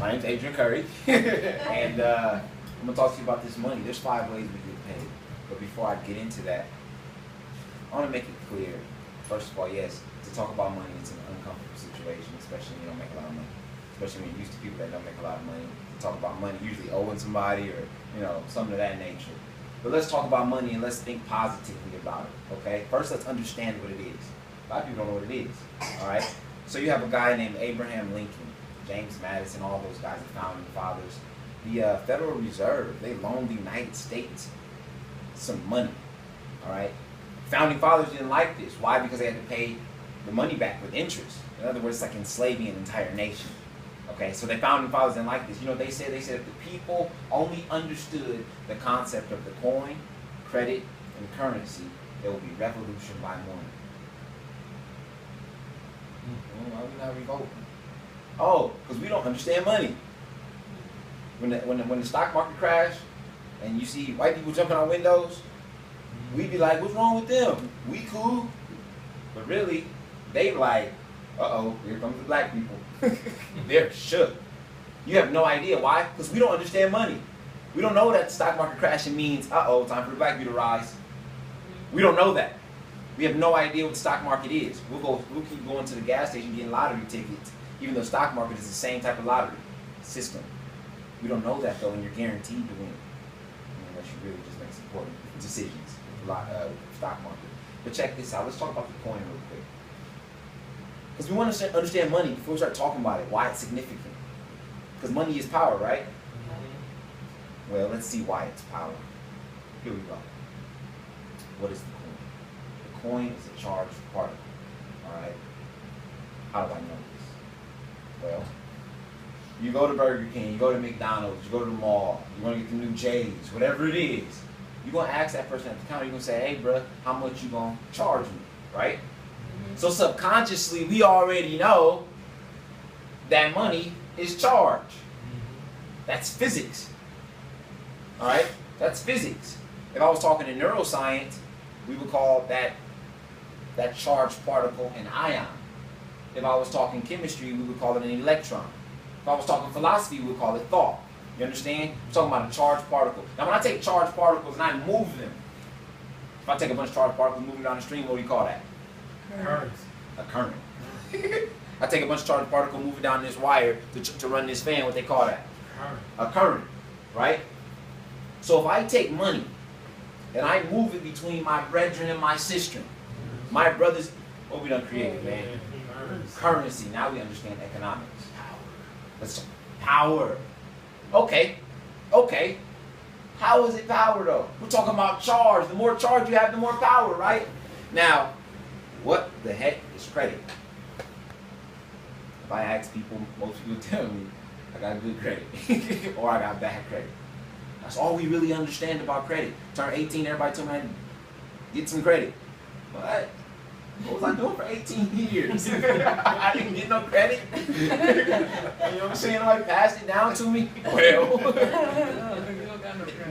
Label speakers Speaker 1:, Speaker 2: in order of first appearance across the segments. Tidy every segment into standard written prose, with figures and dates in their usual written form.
Speaker 1: My name's Adrian Curry, and I'm going to talk to you about this money. There's 5 ways we get paid. But before I get into that, I want to make it clear, first of all, yes, to talk about money, it's an uncomfortable situation, especially when you don't make a lot of money. Especially when you're used to people that don't make a lot of money. To talk about money, usually owing somebody or, something of that nature. But let's talk about money and let's think positively about it, okay? First, let's understand what it is. A lot of people don't know what it is, all right? So you have a guy named Abraham Lincoln, James Madison, all those guys, the founding fathers. The Federal Reserve, they loaned the United States some money, all right? Founding fathers didn't like this. Why? Because they had to pay the money back with interest. In other words, it's like enslaving an entire nation. Okay, so the founding fathers didn't like this. You know what they said? They said if the people only understood the concept of the coin, credit, and currency, there will be revolution by morning. Why are we not revolting? Oh, because we don't understand money. When the stock market crashed, and you see white people jumping out windows, we be like, what's wrong with them? We cool. But really, they like, uh-oh, here comes the black people. They're shook. You have no idea. Why? Because we don't understand money. We don't know that the stock market crashing means, uh-oh, time for the black people to rise. We don't know that. We have no idea what the stock market is. We'll keep going to the gas station getting lottery tickets, even though the stock market is the same type of lottery system. We don't know that, though, and you're guaranteed to win. Unless you really just make some important decisions with the stock market. But check this out. Let's talk about the coin real quick. Because we want to understand money before we start talking about it, why it's significant. Because money is power, right? Well, let's see why it's power. Here we go. What is the coin? The coin is a charged particle. All right? How do I know this? Well, you go to Burger King, you go to McDonald's, you go to the mall, you want to get the new J's, whatever it is. You're going to ask that person at the counter, you're going to say, hey, bro, how much you going to charge me, right? So subconsciously, we already know that money is charged. That's physics. All right? That's physics. If I was talking in neuroscience, we would call that charged particle an ion. If I was talking chemistry, we would call it an electron. If I was talking philosophy, we would call it thought. You understand? I'm talking about a charged particle. Now, when I take charged particles and I move them, if I take a bunch of charged particles, move them down the stream, what do you call that?
Speaker 2: Current.
Speaker 1: A current. I take a bunch of charged particles, move it down this wire to run this fan, what they call that?
Speaker 2: Current.
Speaker 1: A current, right? So if I take money and I move it between my brethren and my sister, my brothers, what we done created, man? Currency. Now we understand economics. That's power. Okay. How is it power though? We're talking about charge. The more charge you have, the more power, right? Now, what the heck is credit? If I ask people, most people tell me I got good credit or I got bad credit. That's all we really understand about credit. Turn 18, everybody told me I get some credit. What was I doing for 18 years? I didn't get no credit. You know what I'm saying? Nobody passed it down to me. Well,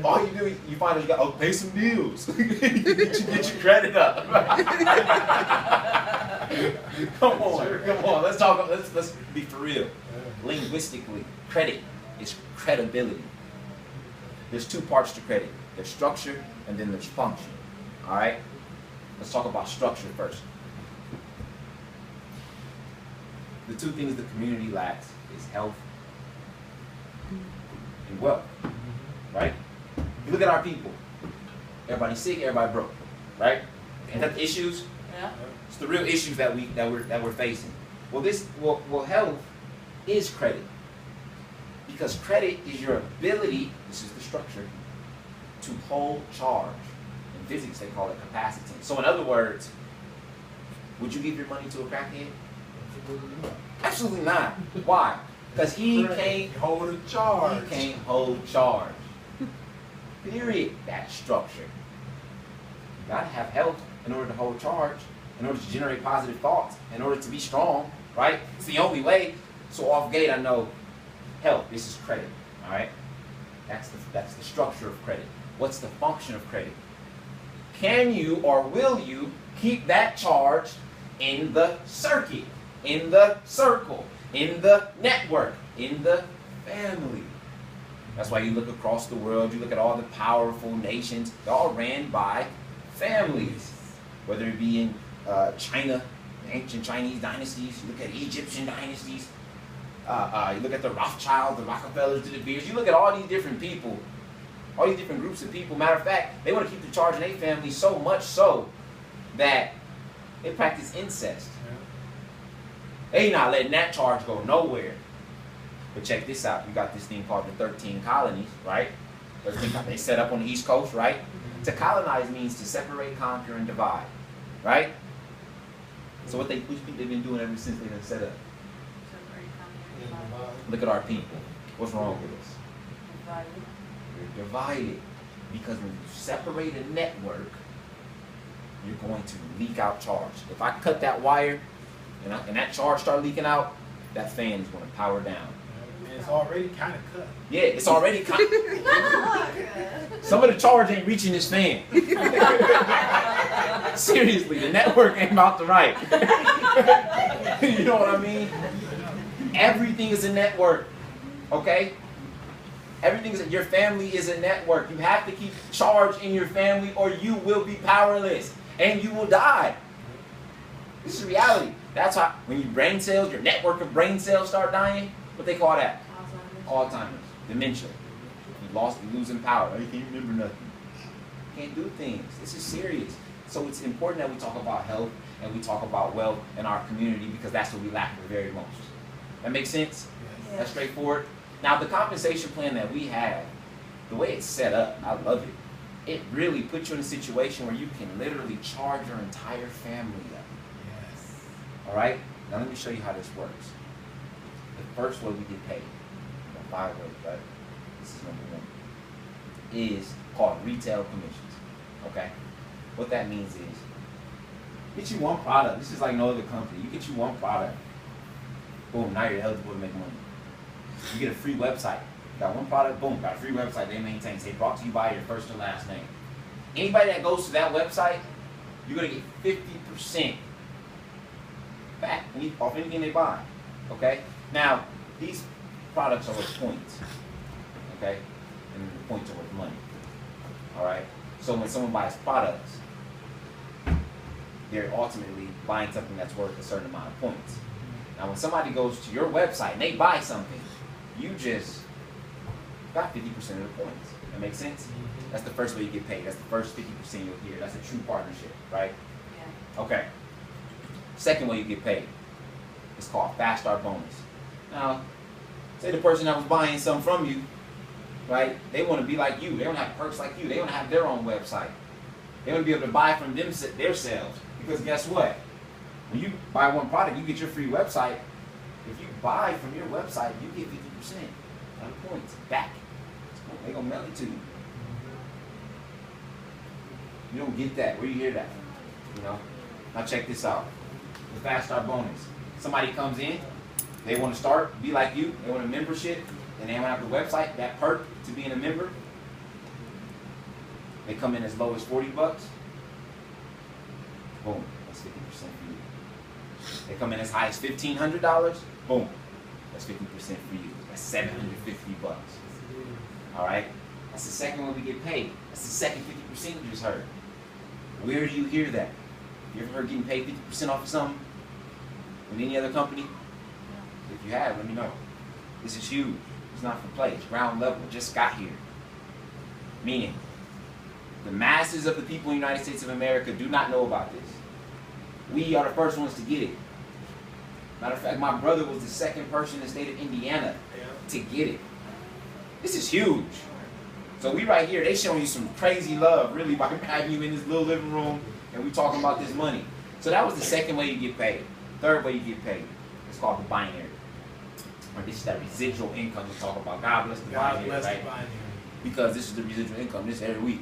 Speaker 1: all you do is you find out you got pay some bills. Get your credit up. Come on. Let's be for real. Linguistically, credit is credibility. There's 2 parts to credit. There's structure and then there's function. All right? Let's talk about structure first. The 2 things the community lacks is health and wealth, right? You look at our people. Everybody's sick, everybody broke, right? Ain't that the issues?
Speaker 3: Yeah.
Speaker 1: It's the real issues that we're facing. Well, health is credit. Because credit is your ability, this is the structure, to hold charge. In physics, they call it capacitance. So in other words, would you give your money to a crackhead? Absolutely not. Why? Because he can't hold a charge. He can't hold charge. Period. That's structure. You gotta have health in order to hold charge, in order to generate positive thoughts, in order to be strong, right? It's the only way. So off gate, I know health. This is credit. All right. That's the structure of credit. What's the function of credit? Can you or will you keep that charge in the circuit, in the circle, in the network, in the family. That's why you look across the world, you look at all the powerful nations, they're all ran by families. Whether it be in China, ancient Chinese dynasties, you look at Egyptian dynasties, you look at the Rothschilds, the Rockefellers, the De Beers, you look at all these different people, all these different groups of people. Matter of fact, they want to keep the charge in their family so much so that they practice incest. They not letting that charge go nowhere. But check this out. You got this thing called the 13 colonies, right? 13 they set up on the East Coast, right? To colonize means to separate, conquer, and divide, right? So what you think they've been doing ever since they've been set up? Look at our people. What's wrong with us? We're divided. Because when you separate a network, you're going to leak out charge. If I cut that wire and that charge start leaking out, that fan is going to power down.
Speaker 2: It's already kind of cut.
Speaker 1: Yeah, it's already kind of... Some of the charge ain't reaching this fan. Seriously, the network ain't about to right. You know what I mean? Everything is a network, okay? Everything is, your family is a network. You have to keep charge in your family or you will be powerless and you will die. This is reality. That's how, when your brain cells, your network of brain cells start dying, what they call that? Alzheimer's, dementia. You're losing power. You can't remember nothing. You can't do things. This is serious. So it's important that we talk about health and we talk about wealth in our community because that's what we lack the very most. That makes sense? Yes. That's straightforward. Now the compensation plan that we have, the way it's set up, I love it. It really puts you in a situation where you can literally charge your entire family up.
Speaker 2: Yes.
Speaker 1: All right? Now let me show you how this works. The first way we get paid, 5 ways, right? This is number 1, is called retail commissions. Okay? What that means is, get you one product. This is like no other company. You get you one product. Boom, now you're eligible to make money. You get a free website. You got one product, boom, got a free website they maintain. Say brought to you by your first and last name. Anybody that goes to that website, you're gonna get 50% back off anything they buy. Okay? Now, these products are worth points. Okay? And the points are worth money. Alright? So when someone buys products, they're ultimately buying something that's worth a certain amount of points. Now when somebody goes to your website and they buy something, you just got 50% of the points. That makes sense? That's the first way you get paid. That's the first 50% you'll hear. That's a true partnership, right? Yeah. Okay. Second way you get paid is called fast start bonus. Now, say the person that was buying something from you, right? They want to be like you. They want to have perks like you. They want to have their own website. They want to be able to buy from themselves. Because guess what? When you buy one product, you get your free website. If you buy from your website, you get 50% of the points back. They're going to mail it to you. You don't get that. Where do you hear that? You know? Now check this out. The fast start bonus. Somebody comes in, they want to start, be like you, they want a membership, and they want to have the website, that perk to being a member. They come in as low as 40 bucks. Boom, that's 50% for you. They come in as high as $1,500. Boom, that's 50% for you. That's 750 bucks. All right, that's the second one we get paid. That's the second 50% you just heard. Where do you hear that? You ever heard getting paid 50% off of something in any other company? If you have, let me know. This is huge. It's not for play. It's ground level. It just got here. Meaning, the masses of the people in the United States of America do not know about this. We are the first ones to get it. Matter of fact, my brother was the second person in the state of Indiana to get it. This is huge. So we right here, they showing you some crazy love, really, by having you in this little living room, and we talking about this money. So that was the second way you get paid. Third way you get paid. It's called the binary. Or this is that residual income we're talking about. God bless the binary, right? Because this is the residual income. This every week.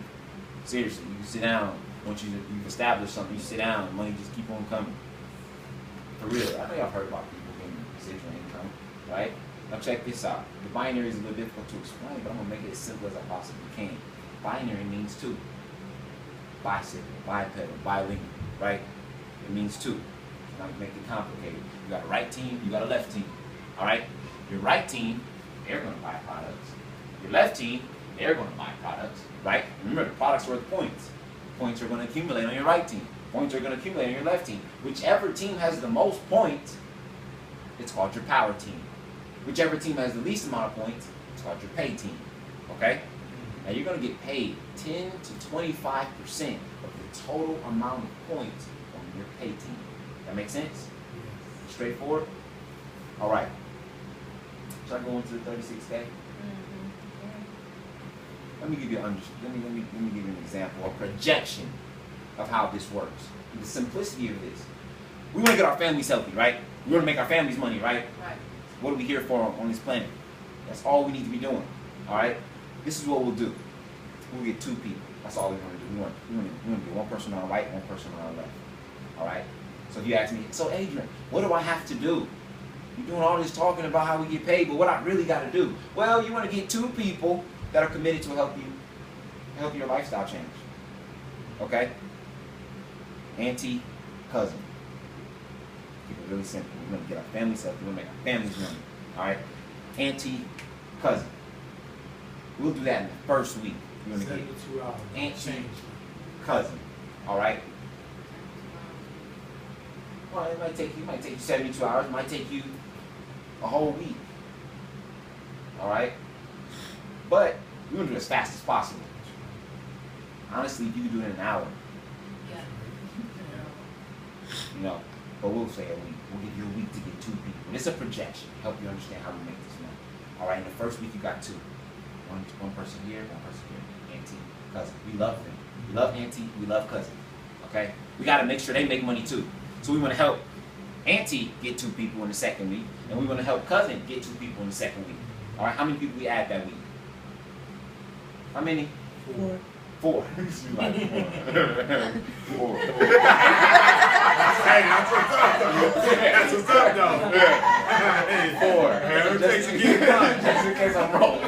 Speaker 1: Seriously, you sit down. Once you've established something, you sit down, money just keep on coming. For real. I know y'all heard about people getting residual income, right? Now check this out. The binary is a little difficult to explain, but I'm going to make it as simple as I possibly can. Binary means two. Bicycle, bipedal, bilingual, right? It means two. Not to make it complicated. You got a right team, you got a left team. All right? Your right team they're going to buy products. Your left team, they're going to buy products, right? Remember, the products are worth points. Points are going to accumulate on your right team. Points are going to accumulate on your left team. Whichever team has the most points, it's called your power team. Whichever team has the least amount of points, it's called your pay team. Okay? Now you're going to get paid 10 to 25% of the total amount of points on your pay team. That make sense? Straightforward? All right. Should I go into the 36K? Let me give you let me give you an example, a projection of how this works. The simplicity of this. We want to get our families healthy, right? We want to make our families money, right?
Speaker 3: Right.
Speaker 1: What are we here for on this planet? That's all we need to be doing. All right? This is what we'll do. We'll get 2 people. That's all we want to do. We want to get 1 person on the right, 1 person on the left. All right? So if you ask me, so Adrian, what do I have to do? You're doing all this talking about how we get paid, but what I really got to do? Well, you want to get 2 people that are committed to help your lifestyle change. Okay? Auntie, cousin. Keep it really simple. We want to get our families healthy. We want to make our families money. All right? Auntie, cousin. We'll do that in the first week. You want to get
Speaker 2: 72 hours.
Speaker 1: auntie, cousin. All right? Well, it might take you 72 hours. It might take you a whole week. All right? But we want to do it as fast as possible. Honestly, if you could do it in an hour, you know, but we'll say a week. We'll give you a week to get 2 people. It's a projection. Help you understand how we make this money. All right, in the first week you got 2. One person here, 1 person here. Auntie, cousin. We love them. We love auntie. We love cousin. Okay? We got to make sure they make money too. So we want to help auntie get 2 people in the second week, and we want to help cousin get 2 people in the second week. All right, how many people we add that week? How many?
Speaker 3: 4.
Speaker 1: 4. Like 4.
Speaker 2: Hey, that's what's up, though. That's what's up, though. Hey,
Speaker 1: 4.
Speaker 2: It takes to get it done.
Speaker 1: Just in case I'm wrong.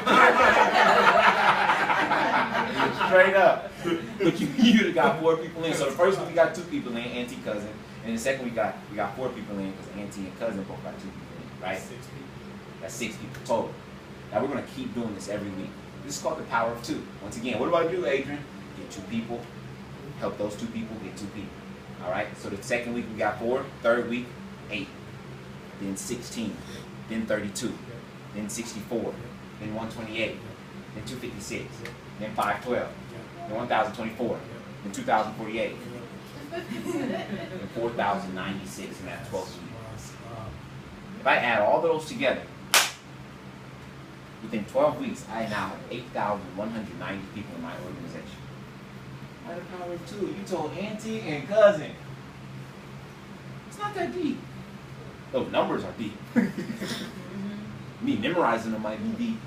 Speaker 1: Straight up. But you got 4 people in. So the first week we got 2 people in, auntie, cousin. And the second we got 4 people in because auntie and cousin both got 2 people in, right?
Speaker 2: 6 people.
Speaker 1: That's 6 people total. Now we're going to keep doing this every week. This is called the power of 2. Once again, what do I do, Adrian? Get 2 people, help those 2 people get 2 people. All right? So the second week we got 4, third week, 8, then 16, then 32, then 64, then 128, then 256, then 512, then 1024, then 2048, then 4096 in that 12th week. If I add all of those together, within 12 weeks, I now have 8,190 people in my organization. By the power of 2, you told auntie and cousin. It's not that deep. Those numbers are deep. Me memorizing them might be deep.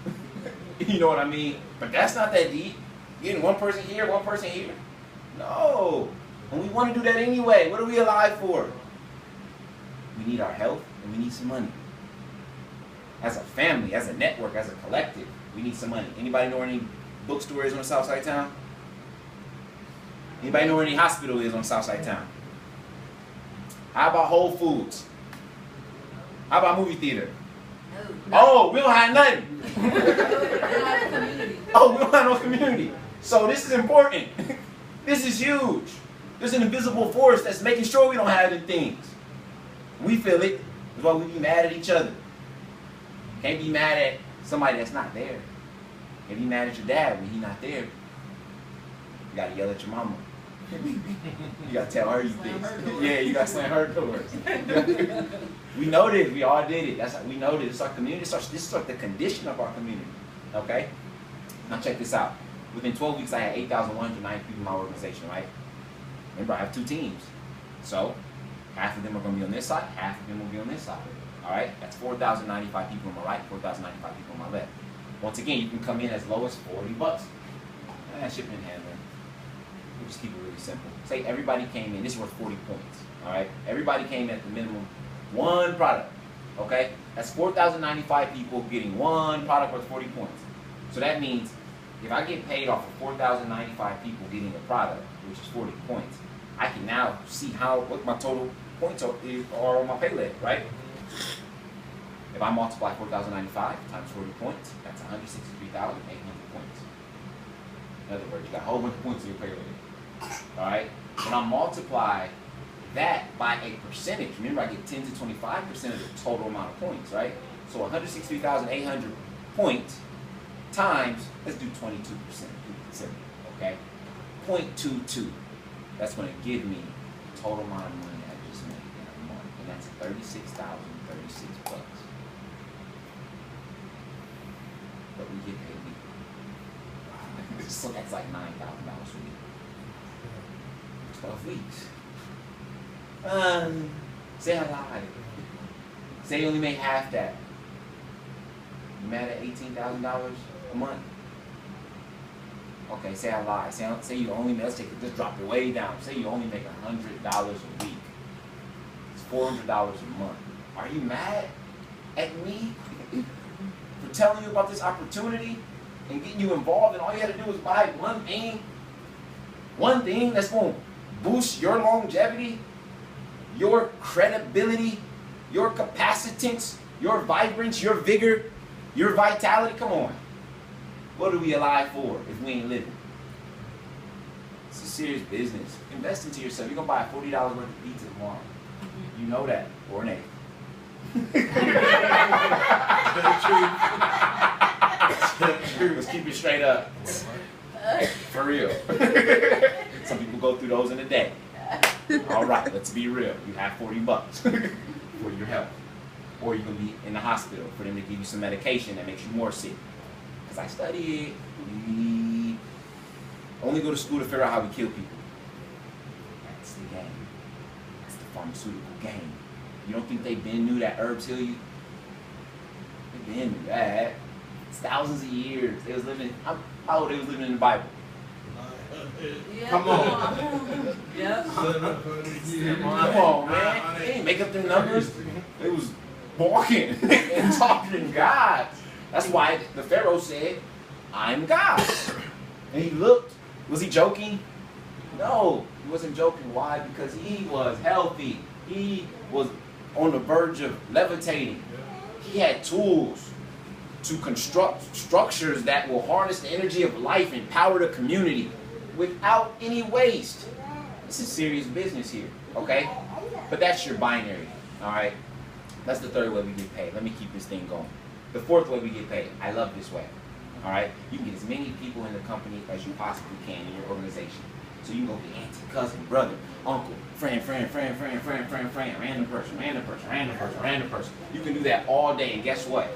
Speaker 1: You know what I mean? But that's not that deep. Getting 1 person here, 1 person here. No. And we want to do that anyway. What are we alive for? We need our health and we need some money. As a family, as a network, as a collective, we need some money. Anybody know where any bookstore is on the south side of town? Anybody know where any hospital is on the south side of town? How about Whole Foods? How about movie theater?
Speaker 3: No.
Speaker 1: Oh, we don't have nothing.
Speaker 3: Community.
Speaker 1: Oh, we don't have no community. So this is important. This is huge. There's an invisible force that's making sure we don't have the things. We feel it. That's why we be mad at each other. Can't be mad at somebody that's not there. Can't be mad at your dad when he's not there. You gotta yell at your mama. You gotta tell her you think. Yeah, you gotta slam her doors. We know this. We all did it. That's how we know this. It's our community. This is like the condition of our community. Okay? Now check this out. Within 12 weeks, I had 8,190 people in my organization, right? Remember, I have 2 teams. So, half of them are going to be on this side, half of them will be on this side. All right? That's 4,095 people on my right, 4,095 people on my left. Once again, you can come in as low as $40. Shipping and handling. We'll just keep it really simple. Say everybody came in. This is worth 40 points. All right? Everybody came in at the minimum 1 product. Okay? That's 4,095 people getting 1 product worth 40 points. So that means if I get paid off of 4,095 people getting a product, which is 40 points, I can now see what my total points are on my pay leg, right? If I multiply 4,095 times 40 points, that's 163,800 points. In other words, you got a whole bunch of points in your payload. Alright? When I multiply that by a percentage, remember I get 10 to 25% of the total amount of points, right? So 163,800 points times, let's do 22%, okay? 0.22. That's going to give me the total amount of money I just made in a month, and that's 36,036 bucks. But we get paid weekly. So that's like $9,000 a week. 12 weeks. Say I lied. Say you only made half that. You mad at $18,000 a month? Okay, say I lied. Say you only make, let's take it, just drop it way down. Say you only make $100 a week. It's $400 a month. Are you mad at me for telling you about this opportunity and getting you involved, and all you had to do was buy one thing that's going to boost your longevity, your credibility, your capacitance, your vibrance, your vigor, your vitality? Come on. What are we alive for if we ain't living? It's a serious business. Invest into yourself. You're going to buy $40 worth of pizza tomorrow. You know that. Or an egg. Let's keep it straight up. For real. Some people go through those in a day. All right, let's be real. You have 40 bucks for your health. Or you can be in the hospital for them to give you some medication that makes you more sick. Because I studied, we only go to school to figure out how we kill people. That's the game. That's the pharmaceutical game. You don't think they been knew that herbs heal you? They been knew that. It's thousands of years. They was living, how old they was living in the Bible?
Speaker 3: Yeah.
Speaker 2: Come on.
Speaker 3: Yep.
Speaker 1: Come on, man. They didn't make up their numbers. They was walking and talking to God. That's why the Pharaoh said, I'm God. And he looked. Was he joking? No, he wasn't joking. Why? Because he was healthy. He was on the verge of levitating. He had tools to construct structures that will harness the energy of life and power the community without any waste. This is serious business here, okay? But that's your binary, all right? That's the third way we get paid. Let me keep this thing going. The fourth way we get paid. I love this way, all right? You can get as many people in the company as you possibly can in your organization. So you can go get auntie, cousin, brother, uncle, friend, random person. You can do that all day, and guess what?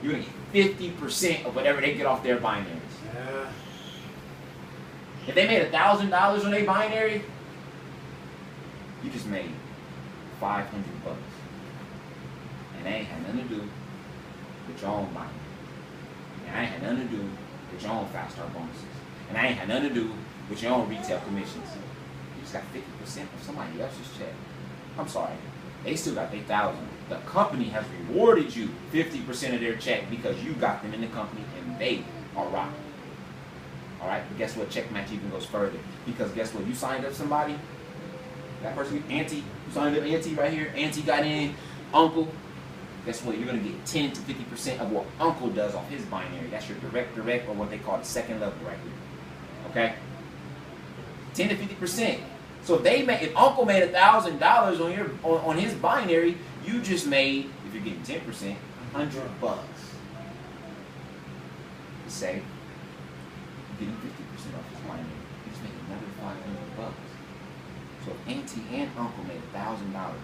Speaker 1: You're gonna get 50% of whatever they get off their binaries.
Speaker 2: Yeah.
Speaker 1: If they made $1,000 on their binary, you just made 500 bucks. And that ain't had nothing to do with your own binary. And that ain't had nothing to do with your own fast start bonuses. And that ain't had nothing to do with your own retail commissions. You just got 50% of somebody else's check. I'm sorry. They still got their 1,000. The company has rewarded you 50% of their check because you got them in the company and they are rocking. All right, but guess what? Check match even goes further. Because guess what? You signed up somebody, that person, auntie, you signed up auntie right here, auntie got in, uncle. Guess what? You're going to get 10 to 50% of what uncle does off his binary. That's your direct, or what they call the second level right here. Okay? 10 to 50%. So if uncle made $1,000 on his binary, you just made, if you're getting 10%, 100 bucks. Say, getting 50% off his binary, you just made another 500 bucks. So if auntie and uncle made $1,000,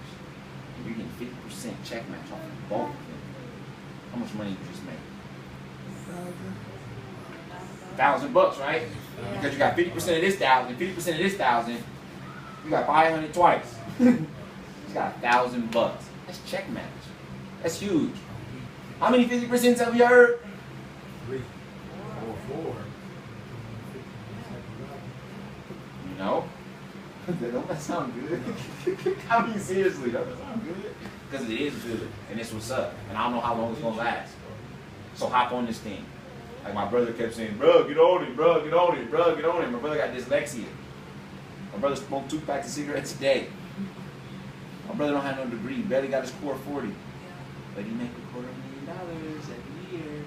Speaker 1: and you're getting 50% check match off of both of them, how much money you just made? $1,000, right? Yeah. Because you got 50% of this 1,000, 50% of this 1,000, you got 500 twice. You got $1,000. That's check match. That's huge. How many 50% have you heard?
Speaker 2: 3 or 4.
Speaker 1: You know? Don't that sound good? I mean, seriously, don't that sound good? Because it is good, and it's what's up. And I don't know how long it's going to last. So hop on this thing. Like my brother kept saying, bro, get on it, bro, get on it, bro, get on it. My brother got dyslexia. My brother smoked 2 packs of cigarettes a day. My brother don't have no degree, barely got his core 40. but he make $250,000 every year.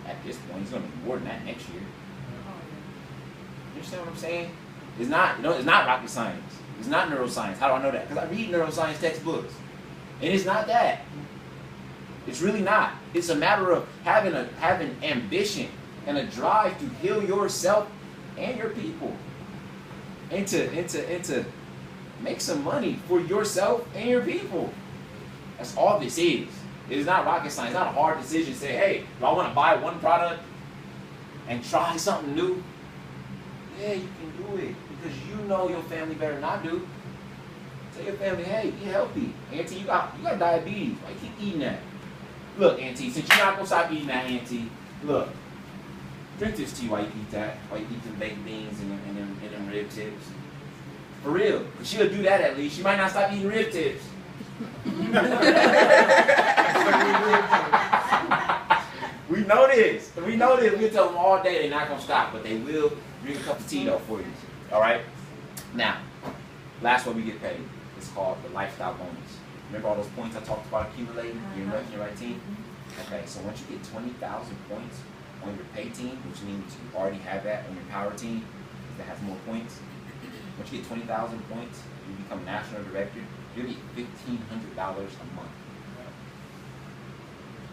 Speaker 1: At this point, he's gonna make more than that next year. You understand what I'm saying? It's not, it's not rocket science. It's not neuroscience. How do I know that? Because I read neuroscience textbooks. And it's not that. It's really not. It's a matter of having ambition and a drive to heal yourself and your people. And to make some money for yourself and your people. That's all this is. It is not rocket science. It's not a hard decision to say, hey, do I want to buy one product and try something new? Yeah, you can do it because you know your family better than I do. Tell your family, hey, eat healthy. Auntie, you got diabetes. Why you keep eating that? Look, Auntie, since you're not going to stop eating that, Auntie, look, drink this tea while you eat that, while you eat them baked beans and them rib tips. For real. But she'll do that at least. She might not stop eating rib tips. We know this. We know this. We'll tell them all day they're not going to stop, but they will drink a cup of tea though for you. All right? Now, last way we get paid. It's called the lifestyle bonus. Remember all those points I talked about accumulating? You're in your right team? Okay, so once you get 20,000 points on your pay team, which means you already have that on your power team that has more points. Once you get 20,000 points, you become national director, you'll get $1,500 a month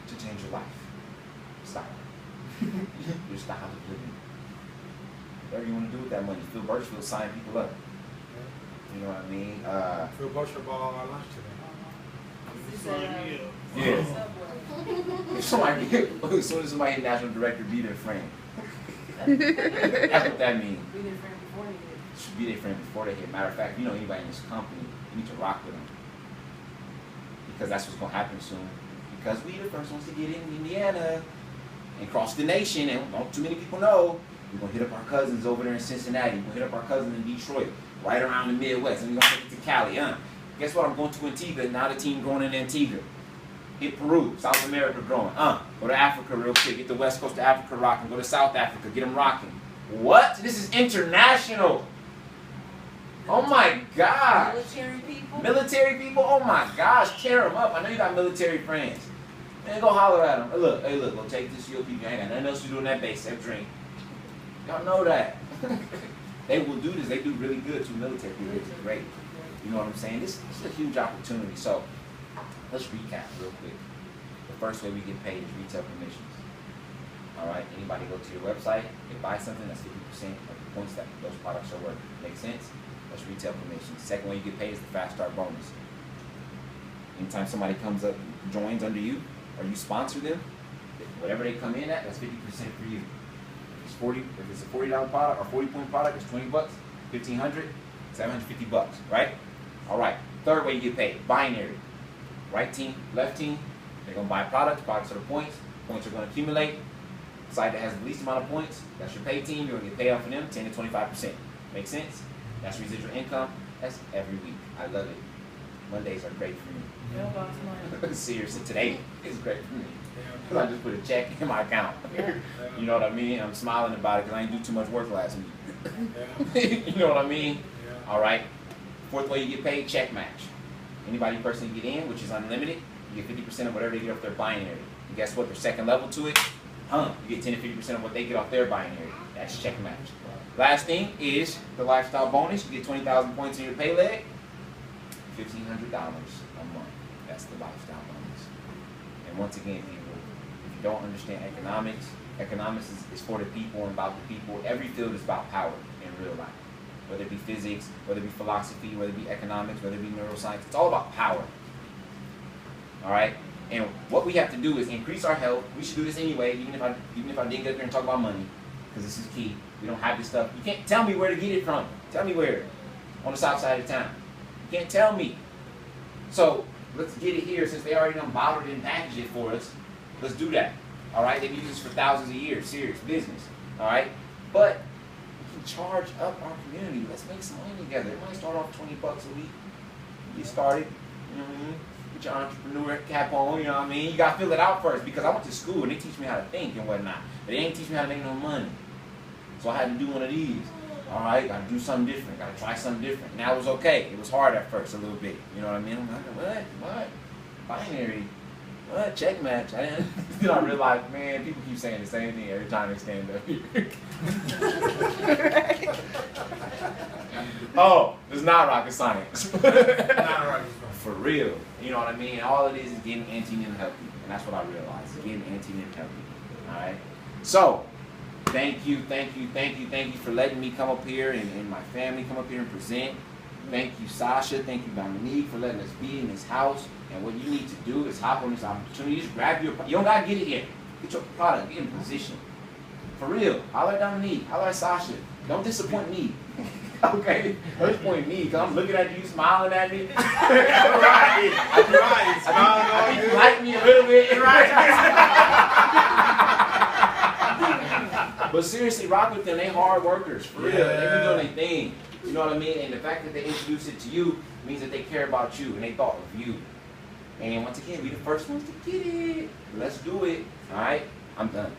Speaker 1: to change your life. Style. Your style of living. Whatever you want to do with that money. Phil Birchfield signing people up. You know what I mean?
Speaker 2: Phil Birchfield bought our lunch today.
Speaker 1: Yeah. As soon as somebody hit national director, be their friend. That's what that means.
Speaker 3: Be their friend before they hit.
Speaker 1: Should be their friend before they hit. Matter of fact, if you know anybody in this company, you need to rock with them. Because that's what's going to happen soon. Because we the first ones to get in Indiana and cross the nation, and don't too many people know, we're going to hit up our cousins over there in Cincinnati. We're going to hit up our cousins in Detroit, right around the Midwest. And we're going to take it to Cali. Guess what? I'm going to Antigua. Now the team growing in Antigua. Hit Peru, South America growing. Go to Africa real quick. Get the West Coast of Africa rocking. Go to South Africa. Get them rocking. What? This is international. Oh my God.
Speaker 3: Military people?
Speaker 1: Military people? Oh my gosh. Tear them up. I know you got military friends. Man, go holler at them. Hey, look, go take this UOP. You ain't got nothing else to do in that base except drink. Y'all know that. They will do this. They do really good to military people. It's great. You know what I'm saying? This is a huge opportunity. So let's recap real quick. The first way we get paid is retail commissions. All right. Anybody go to your website, they buy something, that's 50% of the points that those products are worth. Make sense? That's retail commissions. Second way you get paid is the fast start bonus. Anytime somebody comes up, joins under you, or you sponsor them, whatever they come in at, that's 50% for you. If it's a $40 product or 40-point product, it's $20, $1,500, $750, right? All right. Third way you get paid, binary. Right team, left team, they're going to buy products are the points are going to accumulate. Side that has the least amount of points, that's your pay team, you're going to get paid off of them 10 to 25%. Make sense? That's residual income. That's every week. I love it. Mondays are great for me. Seriously, today is great for me. Because I just put a check in my account. You know what I mean? I'm smiling about it because I didn't do too much work last week. You know what I mean? All right. Fourth way you get paid, check match. Anybody personally get in, which is unlimited, you get 50% of whatever they get off their binary. And guess what? Their second level to it, you get 10 to 50% of what they get off their binary. That's check match. Last thing is the lifestyle bonus. You get 20,000 points in your pay leg, $1,500 a month. That's the lifestyle bonus. And once again, people, if you don't understand economics, economics is for the people and about the people. Every field is about power in real life. Whether it be physics, whether it be philosophy, whether it be economics, whether it be neuroscience, it's all about power. All right? And what we have to do is increase our health. We should do this anyway, even if I didn't get up there and talk about money, because this is key. We don't have this stuff. You can't tell me where to get it from. Tell me where. On the south side of town. You can't tell me. So let's get it here since they already done bottled it and packaged it for us. Let's do that. All right? They've used this for thousands of years. Serious business. All right? But we can charge up our community. Let's make some money together. It might start off $20 a week. Get started. You know what I mean? Get your entrepreneur cap on. You know what I mean? You got to fill it out first because I went to school and they teach me how to think and whatnot. But they ain't teach me how to make no money. So I had to do one of these. All right, got to do something different. Got to try something different. Now it was okay. It was hard at first a little bit. You know what I mean? I'm like, what? binary. What? Check match. I didn't. You know, I realized, man, people keep saying the same thing every time they stand up here. Oh, it's not rocket science.
Speaker 2: Not right.
Speaker 1: For real. You know what I mean? All it is getting anti-men healthy. And that's what I realized. Getting anti-men healthy. Alright? So, thank you for letting me come up here and my family come up here and present. Thank you, Sasha. Thank you, Dominique, for letting us be in this house. And what you need to do is hop on this opportunity. Just grab your, you don't gotta get it yet. Get your product, get in position. For real. Holler at Dominique. Holler at Sasha. Don't disappoint me. Okay? Don't disappoint me, because I'm looking at you, smiling at me.
Speaker 2: Right.
Speaker 1: I think you like me a little bit. But seriously, rock with them. They hard workers. For real. They be doing their thing. You know what I mean? And the fact that they introduce it to you means that they care about you and they thought of you. And once again, we the first ones to get it. Let's do it. All right? I'm done.